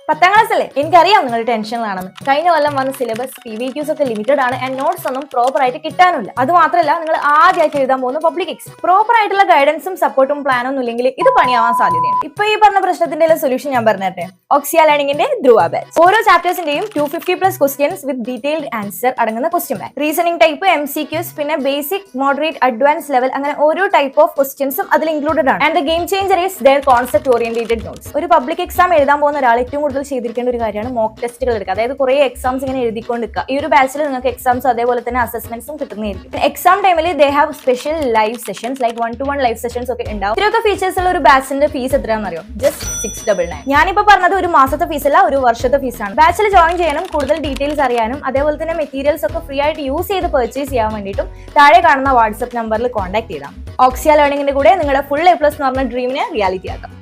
10ാം class അല്ലേ? എനിക്കറിയാം നിങ്ങൾ ടെൻഷനിലാണെന്ന്. കഴിഞ്ഞ കൊല്ലം വന്ന സിലബസ് PVQs ഒക്കെ ലിമിറ്റഡ് ആണ് ആൻഡ് നോട്ട്സ് ഒന്നും പ്രോപ്പർ ആയിട്ട് കിട്ടാനില്ല. അത് മാത്രമല്ല നിങ്ങൾ ആദ്യമായിട്ട് എഴുതാൻ പോകുന്ന പബ്ലിക് എക്സാം പ്രോപ്പർ ആയിട്ടുള്ള ഗൈഡൻസും സപ്പോർട്ടും പ്ലാനൊന്നും ഇല്ലെങ്കിൽ ഇത് പണിയാവാൻ സാധ്യതയാണ്. ഇപ്പൊ ഈ പറഞ്ഞ പ്രശ്നത്തിന്റെ സൊല്യൂഷൻ ഞാൻ പറഞ്ഞിട്ടെ. ഓക്സിയ ലേണിംഗിന്റെ ധ്രുവ ബാച്ച് ഓരോ ചാപ്റ്റേഴ്സിന്റെയും 250+ ക്വസ്റ്റ്യൻസ് വിത്ത് ഡീറ്റെയിൽഡ് ആൻസർ അടങ്ങുന്ന question bank, reasoning type, MCQs, പിന്നെ ബേസിക്, മോഡറേറ്റ്, അഡ്വാൻസ് ലെവൽ, അങ്ങനെ ഓരോ ടൈപ്പ് ഓഫ് ക്വസ്റ്റ്യൻസും അതിൽ ഇൻക്ലൂഡഡ് ആണ്. And the game changer is their concept oriented notes. ഒരു പബ്ലിക് എക്സാം എഴുതാൻ പോകുന്ന ഒരാൾ ഏറ്റവും കൂടുതൽ ചെയ്തിരിക്കേണ്ട ഒരു കാര്യമാണ് മോക്ക് ടെസ്റ്റുകൾ എടുക്കുക. അതായത് കുറെ എക്സാംസ് ഇങ്ങനെ എഴുതിക്കൊണ്ടിരിക്കുക. ഈ ഒരു ബാച്ചിൽ നിങ്ങൾക്ക് എക്സാംസ് അതേപോലെ തന്നെ അസസ്മെന്റ്സും കിട്ടുന്നതായിരിക്കും. എക്സാം ടൈമിൽ they have special live sessions like 1-to-1 live sessions ഒക്കെ ഉണ്ടാവും. ഇത്രയൊക്കെ ഫീച്ചേഴ്സ് ഉള്ള ഒരു ബാച്ചിന്റെ ഫീസ് എത്രയാണെന്ന് അറിയോ? ജസ്റ്റ് 699. ഞാനിപ്പോ പറഞ്ഞത് ഒരു മാസത്തെ ഫീസ് അല്ല, ഒരു വർഷത്തെ ഫീസാണ്. ബാച്ചിൽ ജോയിൻ ചെയ്യാനും കൂടുതൽ ഡീറ്റെയിൽസ് അറിയാനും അതേപോലെ തന്നെ മെറ്റീരിയൽസ് ഒക്കെ ഫ്രീ ആയിട്ട് യൂസ് ചെയ്ത് പർച്ചേസ് ചെയ്യാൻ വേണ്ടിയിട്ടും താഴെ കാണുന്ന വാട്സ്ആപ്പ് നമ്പറിൽ കോൺടാക്ട് ചെയ്താൽ ഓക്സിയ ലേണിംഗിന്റെ കൂടെ നിങ്ങളുടെ ഫുൾ A+ എന്ന് പറഞ്ഞ ഡ്രീമിനെ റിയാലിറ്റി ആക്കാം.